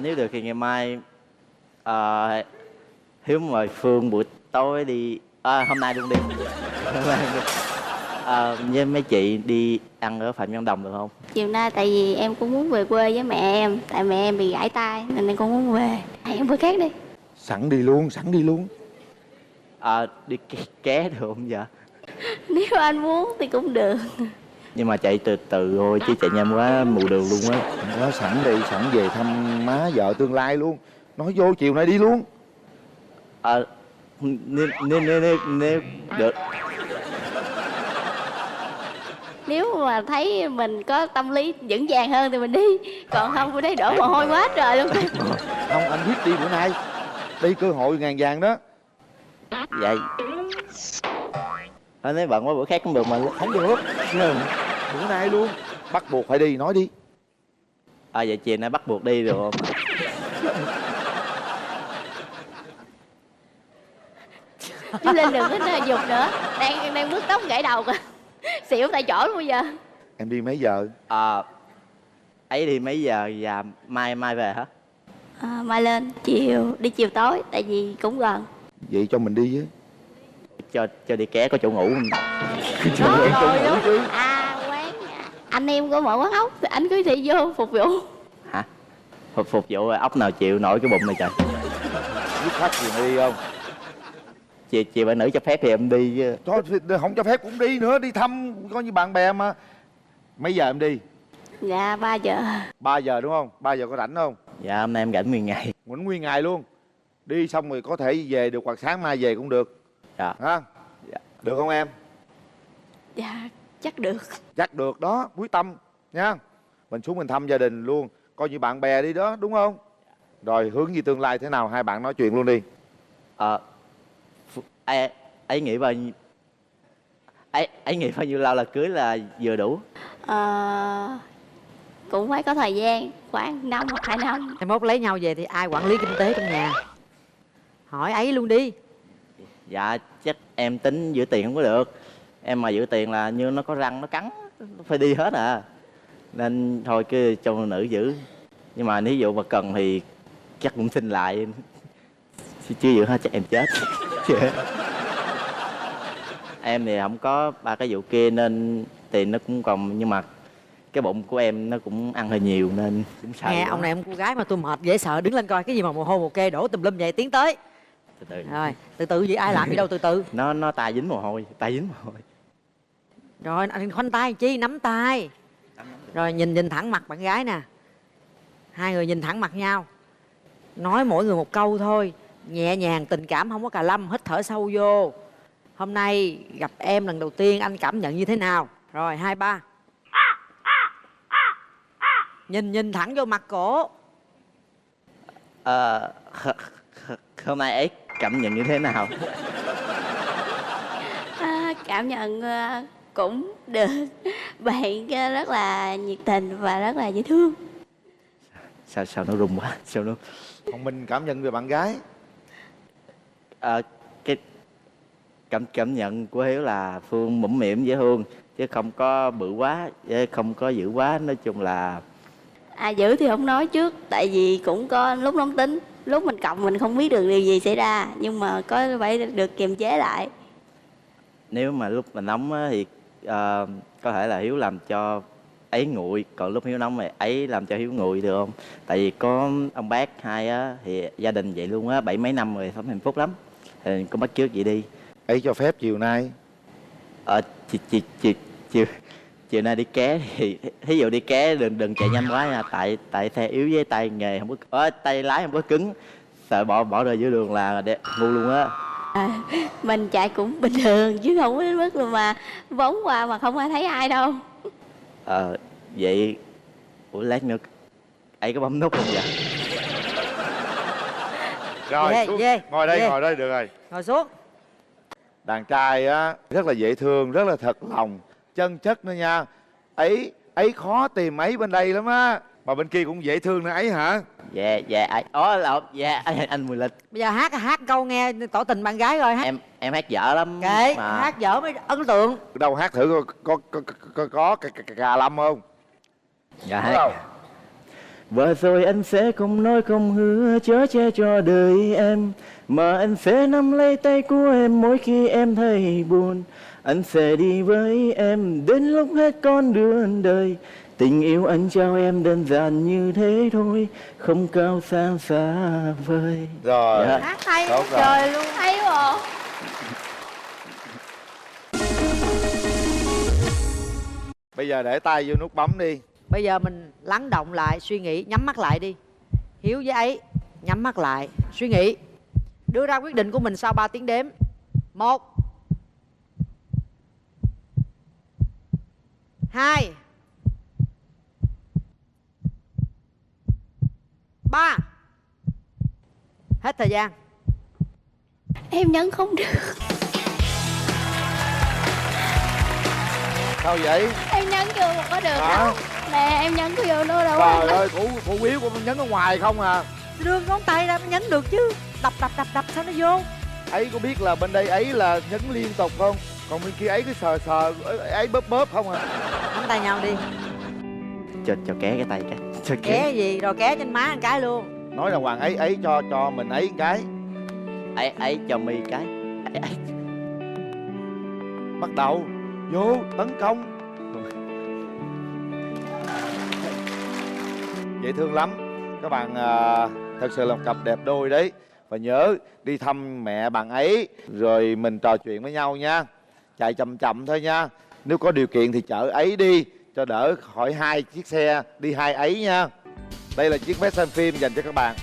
Nếu được thì ngày mai Hiếu mời Phương buổi tối đi. Hôm nay luôn đi. Với mấy chị đi ăn ở Phạm Văn Đồng được không? Chiều nay tại vì em cũng muốn về quê với mẹ em. Tại mẹ em bị gãy tay nên em cũng muốn về. Hẹn bữa khác đi. Sẵn đi luôn. Đi ké được không vậy? Nếu anh muốn thì cũng được. Nhưng mà chạy từ từ thôi chứ chạy nhanh quá mù đường luôn á. Không có, sẵn đi, sẵn về thăm má vợ tương lai luôn. Nói vô chiều nay đi luôn. Nếu được. Nếu mà thấy mình có tâm lý vững vàng hơn thì mình đi. Còn không bữa đây đổ mồ hôi quá trời luôn. Không, anh quyết đi bữa nay. Đi cơ hội ngàn vàng đó. Vậy nếu bận quá bữa khác cũng được mà. Không được. Bữa nay luôn. Bắt buộc phải đi, nói đi. Vậy chiều nay bắt buộc đi được không? Chứ Linh đừng có dục nữa. Đang bứt tóc gãy đầu kìa. Xỉu tại chỗ luôn bây giờ. Em đi mấy giờ? Ấy đi mấy giờ và mai về hả? Mai lên, đi chiều tối. Tại vì cũng gần. Vậy cho mình đi với. Cho đi ké có chỗ ngủ không? Rồi luôn. Quán anh em có mở quán ốc thì anh cứ đi vô phục vụ. Hả? Phục vụ ốc nào chịu nổi cái bụng này trời. Giúp khách gì mà đi không? Chị bạn nữ cho phép thì em đi chứ. Không cho phép cũng đi nữa. Đi thăm coi như bạn bè mà. Mấy giờ em đi? Dạ 3 giờ. 3 giờ đúng không? 3 giờ có rảnh không? Dạ hôm nay em rảnh nguyên ngày. Nguyên ngày luôn. Đi xong rồi có thể về được, hoặc sáng mai về cũng được. Dạ. Ha? Dạ. Được không em? Dạ chắc được. Chắc được đó, quyết tâm nha. Mình xuống mình thăm gia đình luôn, coi như bạn bè đi đó, đúng không? Rồi hướng gì tương lai thế nào, hai bạn nói chuyện luôn đi. Ấy nghĩ bao nhiêu ấy nghĩ bao nhiêu lâu là cưới là vừa đủ? Cũng phải có thời gian, khoảng 1 hoặc 2 năm. Mai mốt lấy nhau về thì ai quản lý kinh tế trong nhà? Hỏi ấy luôn đi. Dạ chắc em tính giữ tiền không có được. Em mà giữ tiền là như nó có răng nó cắn, nó phải đi hết à. Nên thôi cứ cho nữ giữ. Nhưng mà nếu dụ mà cần thì chắc cũng xin lại. Chứ giữ hết chắc em chết. Em thì không có ba cái vụ kia nên tiền nó cũng còn, nhưng mà cái bụng của em nó cũng ăn hơi nhiều nên cũng sợ. Nghe ông này ông cô gái mà tôi mệt dễ sợ, đứng lên coi cái gì mà mồ hôi mồ kê đổ tùm lum vậy, tiến tới. Từ từ. Rồi từ từ gì, ai làm gì đâu từ từ. Nó tay dính mồ hôi, tay dính mồ hôi. Rồi anh khoanh tay chi, nắm tay. Rồi nhìn thẳng mặt bạn gái nè. Hai người nhìn thẳng mặt nhau. Nói mỗi người một câu thôi, nhẹ nhàng tình cảm, không có cà lâm. Hít thở sâu vô. Hôm nay gặp em lần đầu tiên anh cảm nhận như thế nào? Rồi 2, 3. Nhìn thẳng vô mặt cổ. Hôm nay ấy cảm nhận như thế nào? Cảm nhận cũng được. Bạn rất là nhiệt tình và rất là dễ thương. Sao nó rung quá? Sao nó... Còn mình cảm nhận về bạn gái? Cái cảm nhận của Hiếu là Phương mũm mĩm dễ thương, chứ không có bự quá, không có dữ quá. Nói chung là dữ thì không nói trước, tại vì cũng có lúc nóng tính, lúc mình cộng mình không biết được điều gì xảy ra, nhưng mà có phải được kiềm chế lại. Nếu mà lúc mà nóng á, thì có thể là Hiếu làm cho ấy nguội, còn lúc Hiếu nóng thì ấy làm cho Hiếu nguội được không? Tại vì có ông bác hai á, thì gia đình vậy luôn á, 7 mấy năm rồi, sống hạnh phúc lắm, thì có bắt chước vậy đi. Ấy cho phép chiều nay. chiều nay đi ké thì thí dụ đi ké đừng chạy nhanh quá nha, tại xe yếu với tay nghề không có tay lái không có cứng, sợ bỏ rơi giữa đường là ngu luôn á. Mình chạy cũng bình thường chứ không có đến mức mà vóng qua mà không ai thấy ai đâu. Vậy ủa lát nữa ấy có bấm nút không vậy? Rồi Về, xuống. về, Ngồi đây, về. ngồi đây được rồi. Ngồi xuống. Đàn trai á rất là dễ thương, rất là thật lòng, chân chất nữa nha. Ấy khó tìm ấy bên đây lắm á. Mà bên kia cũng dễ thương nữa ấy hả? Dạ anh Mùi Lịch. Bây giờ hát câu nghe tỏ tình bạn gái rồi. Em hát dở lắm Kệ, mà. hát dở mới ấn tượng. Đâu hát thử có cà lâm không? Dạ hát. Và rồi anh sẽ không nói không hứa chở che cho đời em, mà anh sẽ nắm lấy tay của em mỗi khi em thấy buồn. Anh sẽ đi với em đến lúc hết con đường đời. Tình yêu anh trao em đơn giản như thế thôi, không cao sang xa vời. Rồi. Dạ. Hát hay Tốt rồi. trời luôn, hay quá. Bây giờ để tay vô nút bấm đi. Bây giờ mình lắng động lại, suy nghĩ, nhắm mắt lại đi. Hiếu với ấy, nhắm mắt lại, suy nghĩ. Đưa ra quyết định của mình sau 3 tiếng đếm. 1 2 3. Hết thời gian. Em nhấn không được. Sao vậy? Em nhấn chưa mà có được Hả? đâu. Nè em nhấn có vô nữa đâu. Trời ơi, thủ yếu của mình nhấn ở ngoài không à. Đưa ngón tay ra mới nhấn được chứ. Đập sao nó vô. Ấy có biết là bên đây ấy là nhấn liên tục không? Còn bên kia ấy cứ sờ ấy bóp không à. Nắm tay nhau đi. Cho ké cái tay cái. Cho Ké gì rồi, ké trên má một cái luôn. Nói là Hoàng ấy cho mình ấy cái. Ấy cho mi cái. Ấy. Bắt đầu vô tấn công. Dễ thương lắm. Các bạn thật sự là một cặp đẹp đôi đấy. Và nhớ đi thăm mẹ bạn ấy rồi mình trò chuyện với nhau nha. Chạy chậm thôi nha. Nếu có điều kiện thì chở ấy đi cho đỡ khỏi 2 chiếc xe đi 2 ấy nha. Đây là chiếc vé xem phim dành cho các bạn.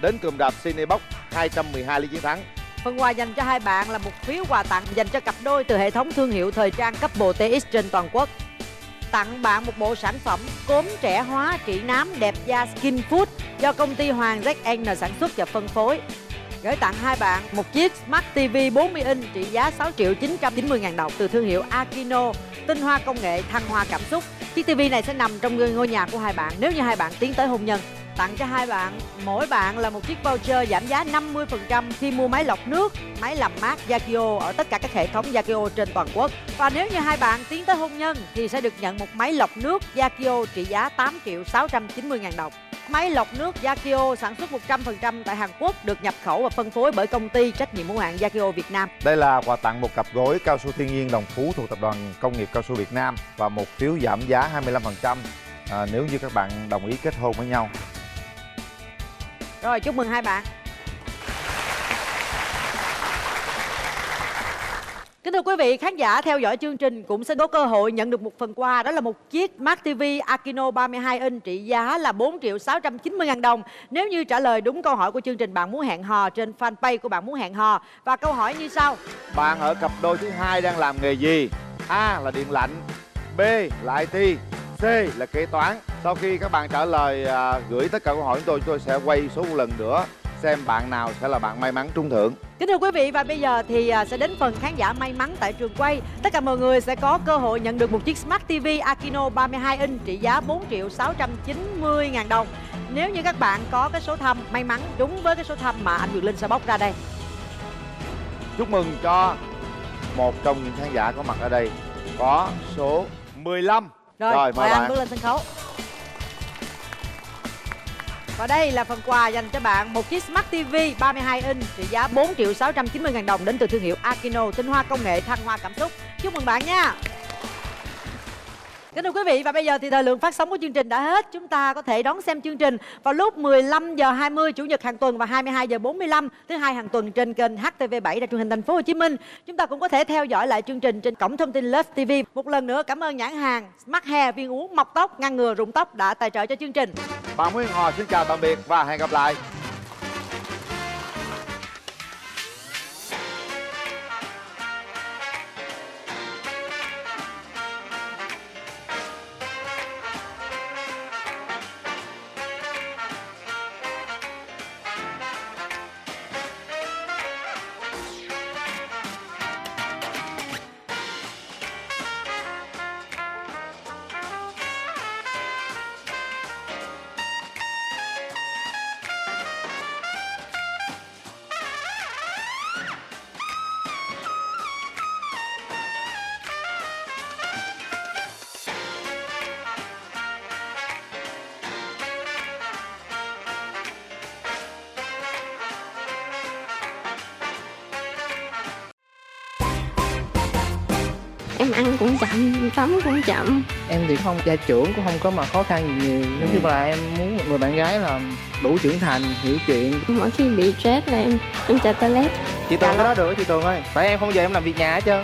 Đến cụm rạp Cinebox 212 Lý Chiến Thắng. Phần quà dành cho hai bạn là một phiếu quà tặng dành cho cặp đôi từ hệ thống thương hiệu thời trang Couple TX trên toàn quốc. Tặng bạn một bộ sản phẩm cốm trẻ hóa trị nám đẹp da Skin Food do công ty Hoàng ZN sản xuất và phân phối. Gửi tặng hai bạn một chiếc Smart TV 40 inch trị giá 6.990.000 đồng từ thương hiệu Akino, tinh hoa công nghệ thăng hoa cảm xúc. Chiếc TV này sẽ nằm trong ngôi nhà của hai bạn nếu như hai bạn tiến tới hôn nhân. Tặng cho hai bạn, mỗi bạn là một chiếc voucher giảm giá 50% khi mua máy lọc nước, máy làm mát Yakio ở tất cả các hệ thống Yakio trên toàn quốc. Và nếu như hai bạn tiến tới hôn nhân thì sẽ được nhận một máy lọc nước Yakio trị giá 8.690.000 đồng. Máy lọc nước Yakio sản xuất 100% tại Hàn Quốc, được nhập khẩu và phân phối bởi công ty trách nhiệm hữu hạn Yakio Việt Nam. Đây là quà tặng một cặp gối cao su thiên nhiên Đồng Phú thuộc Tập đoàn Công nghiệp Cao su Việt Nam và một phiếu giảm giá 25% nếu như các bạn đồng ý kết hôn với nhau. Rồi, chúc mừng hai bạn. Kính thưa quý vị, khán giả theo dõi chương trình cũng sẽ có cơ hội nhận được một phần quà. Đó là một chiếc Smart TV Akino 32 inch trị giá là 4.690.000 đồng. Nếu như trả lời đúng câu hỏi của chương trình Bạn Muốn Hẹn Hò trên fanpage của Bạn Muốn Hẹn Hò. Và câu hỏi như sau: Bạn ở cặp đôi thứ hai đang làm nghề gì? A là điện lạnh, B là IT, C là kế toán. Sau khi các bạn trả lời gửi tất cả câu hỏi chúng tôi sẽ quay số một lần nữa xem bạn nào sẽ là bạn may mắn trúng thưởng. Kính thưa quý vị, và bây giờ thì sẽ đến phần khán giả may mắn tại trường quay. Tất cả mọi người sẽ có cơ hội nhận được một chiếc Smart TV Akino 32 inch trị giá 4.690.000 đồng. Nếu như các bạn có cái số thăm may mắn đúng với cái số thăm mà anh Quyền Linh sẽ bóc ra đây. Chúc mừng cho một trong những khán giả có mặt ở đây có số 15. Rồi, mời anh bạn bước lên sân khấu. Và đây là phần quà dành cho bạn, một chiếc Smart TV 32 inch trị giá 4.690.000 đồng đến từ thương hiệu Akino, tinh hoa công nghệ thăng hoa cảm xúc. Chúc mừng bạn nha. Kính thưa quý vị, và bây giờ thì thời lượng phát sóng của chương trình đã hết. Chúng ta có thể đón xem chương trình vào lúc 15 giờ 20 chủ nhật hàng tuần và 22 giờ 45 thứ hai hàng tuần trên kênh HTV7 Đài truyền hình Thành phố Hồ Chí Minh. Chúng ta cũng có thể theo dõi lại chương trình trên cổng thông tin Love TV. Một lần nữa cảm ơn nhãn hàng Smart Hair, viên uống mọc tóc ngăn ngừa rụng tóc đã tài trợ cho chương trình. Bạn Nguyễn Hò xin chào tạm biệt và hẹn gặp lại. Em ăn cũng chậm, tắm cũng chậm. Em thì không gia trưởng, cũng không có mà khó khăn gì nhiều. Nói chung là em muốn một người bạn gái là đủ trưởng thành, hiểu chuyện. Mỗi khi bị stress là em chạy toilet. Chị Tường cái đó được chị Tường ơi. Tại em không giờ em làm việc nhà hết trơn.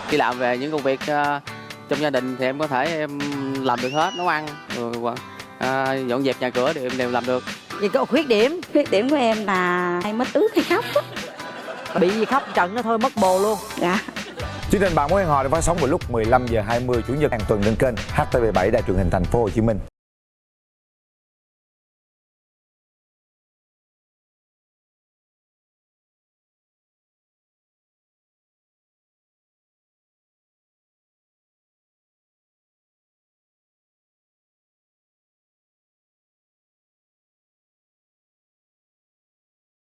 Khi làm về những công việc trong gia đình thì em có thể em làm được hết, nấu ăn, dọn dẹp nhà cửa thì em đều làm được. Vậy có khuyết điểm? Khuyết điểm của em là hay mất ước hay khóc á. Bị gì khóc trận nó thôi mất bồ luôn. Dạ. Chương trình Bạn Muốn Hẹn Hò được phát sóng vào lúc 15 giờ 20 chủ nhật hàng tuần trên kênh HTV7 Đài truyền hình Thành phố Hồ Chí Minh.